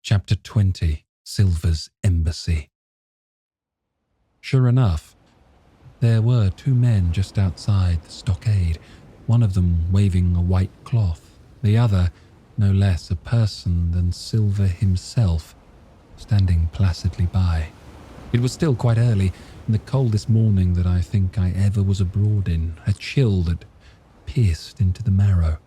Chapter 20, Silver's Embassy. Sure enough, there were two men just outside the stockade, one of them waving a white cloth, the other, no less a person than Silver himself, standing placidly by. It was still quite early, and the coldest morning that I think I ever was abroad in, a chill that pierced into the marrow.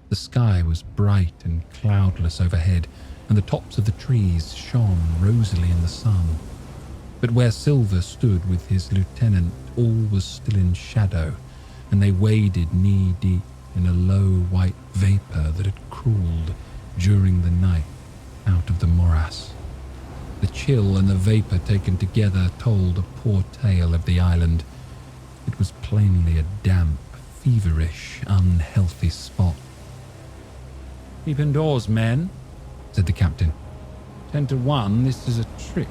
The sky was bright and cloudless overhead, and the tops of the trees shone rosily in the sun. But where Silver stood with his lieutenant, all was still in shadow, and they waded knee-deep in a low white vapour that had crawled during the night out of the morass. The chill and the vapour taken together told a poor tale of the island. It was plainly a damp, feverish, unhealthy spot. "Keep indoors, men," said the captain. 10 to 1, this is a trick.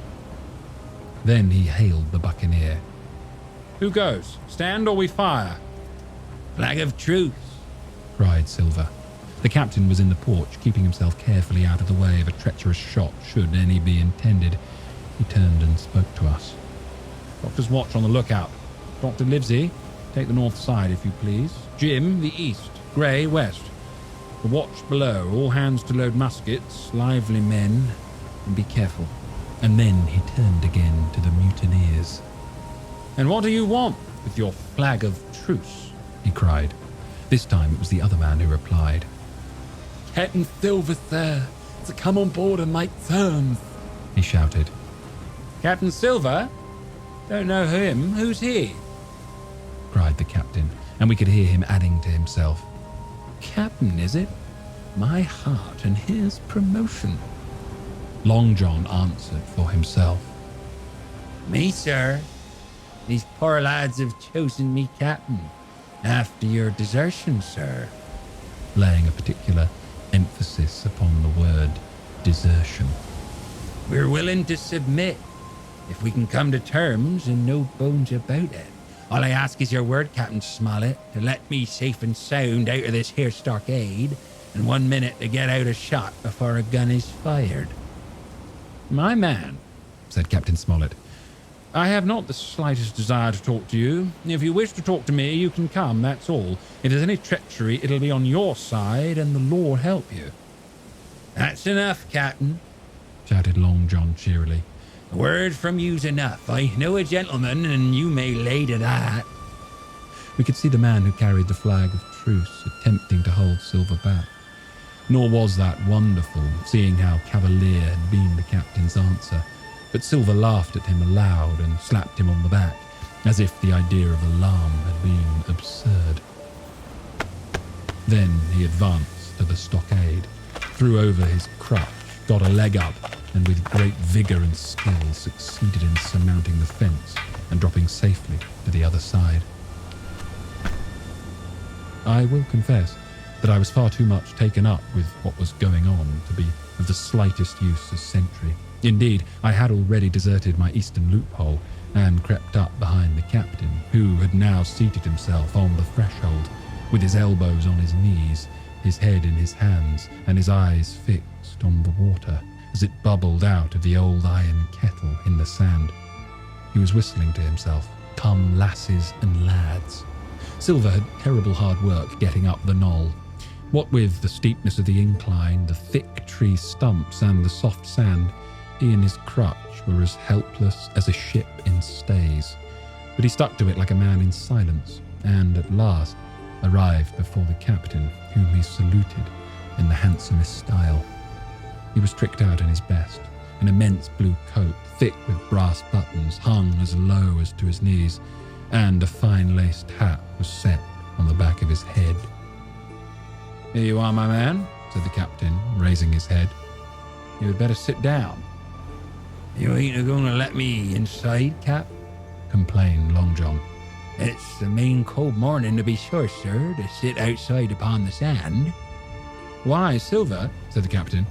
Then he hailed the buccaneer. "Who goes? Stand or we fire?" "Flag of truce," cried Silver. The captain was in the porch, keeping himself carefully out of the way of a treacherous shot should any be intended. He turned and spoke to us. "Doctor's watch on the lookout. Dr. Livesey, take the north side, if you please. Jim, the east. Gray, west. The watch below. All hands to load muskets. Lively men. And be careful." And then he turned again to the mutineers. "And what do you want with your flag of truce?" he cried. This time it was the other man who replied. "Captain Silver, sir, to come on board and make terms," he shouted. "Captain Silver? Don't know him. Who's he?" cried the captain, and we could hear him adding to himself. "Captain, is it? My heart, and here's promotion." Long John answered for himself. "Me, sir. These poor lads have chosen me captain after your desertion, sir," laying a particular emphasis upon the word desertion. "We're willing to submit if we can come to terms and no bones about it. All I ask is your word, Captain Smollett, to let me safe and sound out of this here stockade, and 1 minute to get out a shot before a gun is fired." "My man," said Captain Smollett, "I have not the slightest desire to talk to you. If you wish to talk to me, you can come, that's all. If there's any treachery, it'll be on your side, and the Lord help you." "That's enough, Captain," shouted Long John cheerily. "A word from you's enough. I know a gentleman, and you may lay to that." We could see the man who carried the flag of truce attempting to hold Silver back. Nor was that wonderful, seeing how cavalier had been the captain's answer. But Silver laughed at him aloud and slapped him on the back, as if the idea of alarm had been absurd. Then he advanced to the stockade, threw over his crutch, got a leg up, and with great vigour and skill succeeded in surmounting the fence and dropping safely to the other side. I will confess that I was far too much taken up with what was going on to be of the slightest use as sentry. Indeed, I had already deserted my eastern loophole and crept up behind the captain, who had now seated himself on the threshold, with his elbows on his knees, his head in his hands, and his eyes fixed on the water as it bubbled out of the old iron kettle in the sand. He was whistling to himself, "Come lasses and lads." Silver had terrible hard work getting up the knoll. What with the steepness of the incline, the thick tree stumps, and the soft sand, he and his crutch were as helpless as a ship in stays. But he stuck to it like a man in silence, and at last arrived before the captain, whom he saluted in the handsomest style. He was tricked out in his best, an immense blue coat, thick with brass buttons, hung as low as to his knees, and a fine laced hat was set on the back of his head. "Here you are, my man," said the captain, raising his head. "You had better sit down." "You ain't a-going to let me inside, Cap?" complained Long John. "It's a main cold morning, to be sure, sir, to sit outside upon the sand." "Why, Silver," said the captain,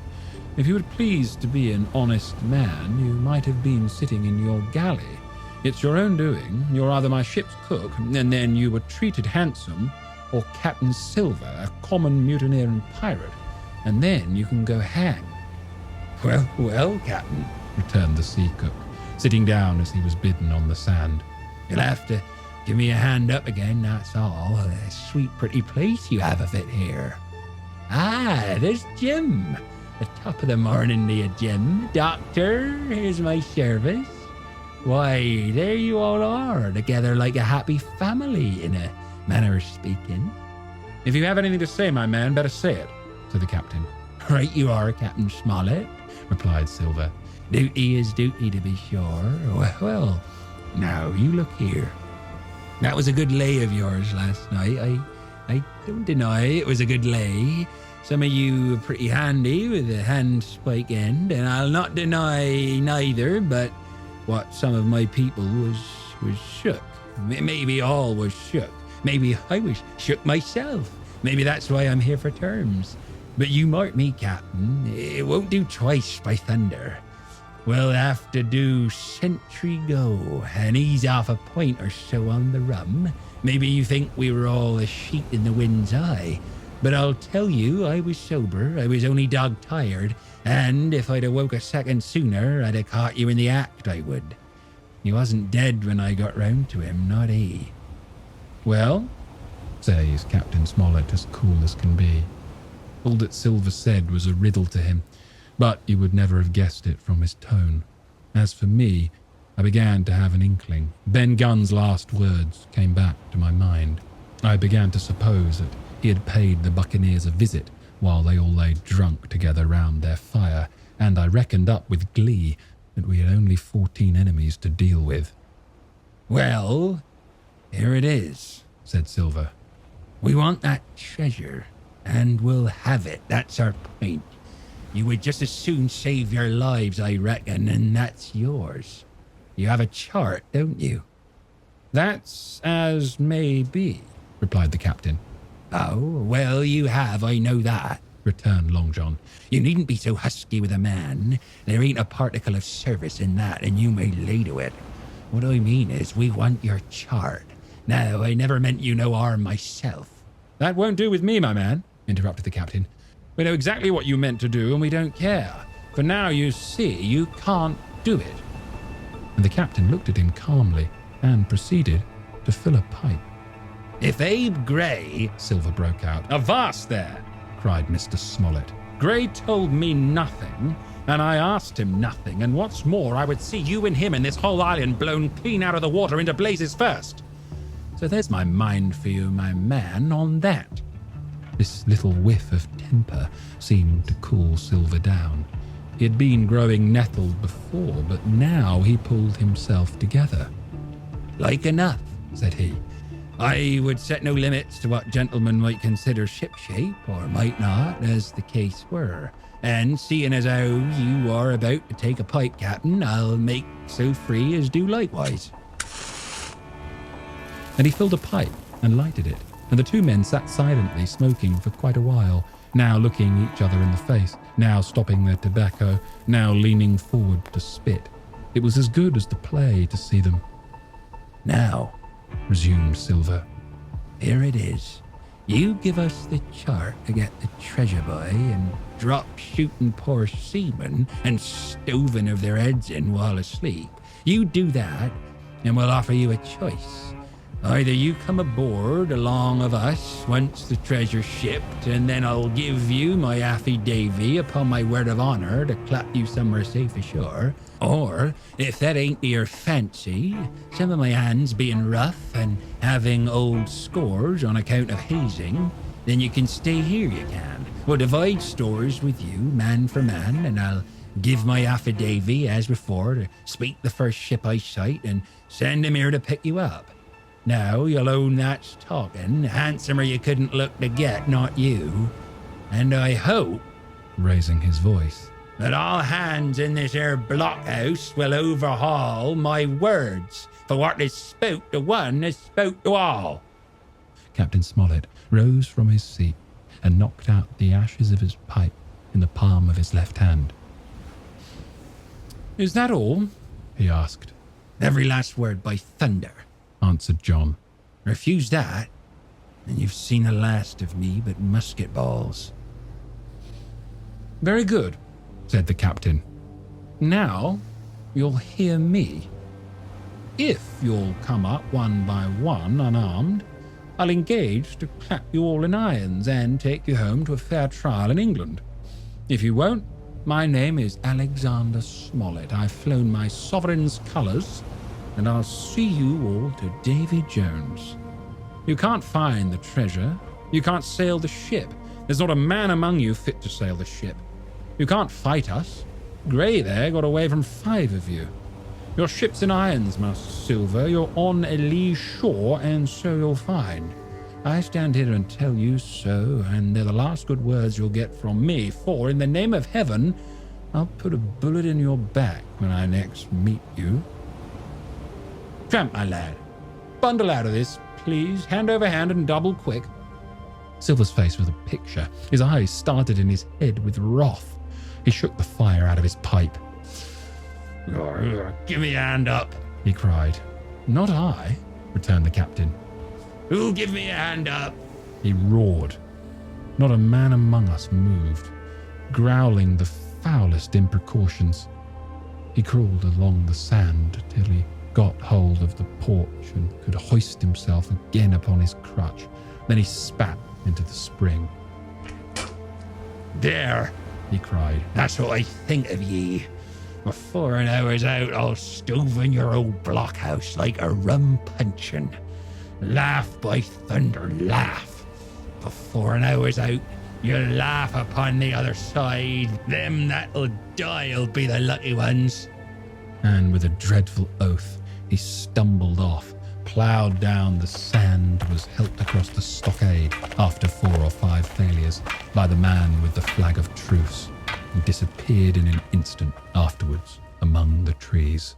"if you would please to be an honest man, you might have been sitting in your galley. It's your own doing. You're either my ship's cook, and then you were treated handsome, or Captain Silver, a common mutineer and pirate, and then you can go hang." Well, Captain, returned the sea cook, sitting down as he was bidden on the sand. you'll have to give me a hand up again, that's all. A sweet, pretty place you have of it here. Ah, there's Jim. The top of the morning to you, Jim. Doctor, here's my service. Why, there you all are, together like a happy family, in a manner of speaking. If you have anything to say, my man, better say it, said the captain. Right you are, Captain Smollett, replied Silver. Duty is duty, to be sure. Well, now you look here. That was a good lay of yours last night. I don't deny it was a good lay. Some of you were pretty handy with the handspike end, and I'll not deny neither, but what some of my people was shook. Maybe all was shook. Maybe I was shook myself. Maybe that's why I'm here for terms. But you mark me, Captain, it won't do twice by thunder. We'll have to do sentry go and ease off a point or so on the rum. Maybe you think we were all a sheet in the wind's eye, but I'll tell you I was sober, I was only dog-tired, and if I'd awoke a second sooner, I'd have caught you in the act, I would. He wasn't dead when I got round to him, not he. Well, says Captain Smollett as cool as can be. All that Silver said was a riddle to him, but he would never have guessed it from his tone. As for me, I began to have an inkling. Ben Gunn's last words came back to my mind. I began to suppose that he had paid the buccaneers a visit while they all lay drunk together round their fire, and I reckoned up with glee that we had only 14 enemies to deal with. Well, here it is, said Silver. We want that treasure, and we'll have it. That's our point. You would just as soon save your lives, I reckon, and that's yours. You have a chart, don't you? That's as may be, replied the captain. Oh, well, you have, I know that, returned Long John. You needn't be so husky with a man. There ain't a particle of service in that, and you may lay to it. What I mean is, we want your chart. Now, I never meant you no harm myself. That won't do with me, my man, interrupted the captain. We know exactly what you meant to do, and we don't care. For now, you see, you can't do it. And the captain looked at him calmly and proceeded to fill a pipe. If Abe Gray, Silver broke out. Avast there, cried Mr. Smollett. Gray told me nothing, and I asked him nothing, and what's more, I would see you and him and this whole island blown clean out of the water into blazes first. So there's my mind for you, my man, on that. This little whiff of temper seemed to cool Silver down. He had been growing nettled before, but now he pulled himself together. Like enough, said he. I would set no limits to what gentlemen might consider shipshape, or might not, as the case were. And seeing as how you are about to take a pipe, Captain, I'll make so free as do likewise. And he filled a pipe and lighted it, and the two men sat silently smoking for quite a while, now looking each other in the face, now stopping their tobacco, now leaning forward to spit. It was as good as the play to see them. Now, resumed Silver, here it is. You give us the chart to get the treasure by, and drop shooting poor seamen and stoving of their heads in while asleep. You do that, and we'll offer you a choice. Either you come aboard along of us once the treasure's shipped, and then I'll give you my affidavy upon my word of honor to clap you somewhere safe ashore. Or, if that ain't to your fancy, some of my hands being rough and having old scores on account of hazing, then you can stay here, you can. We'll divide stores with you, man for man, and I'll give my affidavy, as before, to speak the first ship I sight and send him here to pick you up. Now, you'll own that's talking. Handsomer you couldn't look to get, not you. And I hope, raising his voice, that all hands in this here blockhouse will overhaul my words, for what is spoke to one is spoke to all. Captain Smollett rose from his seat and knocked out the ashes of his pipe in the palm of his left hand. Is that all? He asked. Every last word, by thunder, answered John. Refuse that, and you've seen the last of me but musket balls. Very good, said the captain. Now you'll hear me. If you'll come up one by one, unarmed, I'll engage to clap you all in irons and take you home to a fair trial in England. If you won't, my name is Alexander Smollett. I've flown my sovereign's colours, and I'll see you all to Davy Jones. You can't find the treasure. You can't sail the ship. There's not a man among you fit to sail the ship. You can't fight us. Grey there got away from 5 of you. Your ship's in irons, Master Silver. You're on a lee shore, and so you'll find. I stand here and tell you so, and they're the last good words you'll get from me, for in the name of heaven, I'll put a bullet in your back when I next meet you. Tramp, my lad. Bundle out of this, please. Hand over hand and double quick. Silver's face was a picture. His eyes started in his head with wrath. He shook the fire out of his pipe. Give me a hand up, he cried. Not I, returned the captain. Who'll give me a hand up? He roared. Not a man among us moved, growling the foulest imprecautions. He crawled along the sand till he got hold of the porch and could hoist himself again upon his crutch. Then he spat into the spring. There, he cried. That's what I think of ye. Before an hour's out, I'll stove in your old blockhouse like a rum puncheon. Laugh, by thunder, laugh. Before an hour's out, you'll laugh upon the other side. Them that'll die'll be the lucky ones. And with a dreadful oath, he stumbled off, ploughed down the sand, was helped across the stockade after 4 or 5 failures by the man with the flag of truce, and disappeared in an instant afterwards among the trees.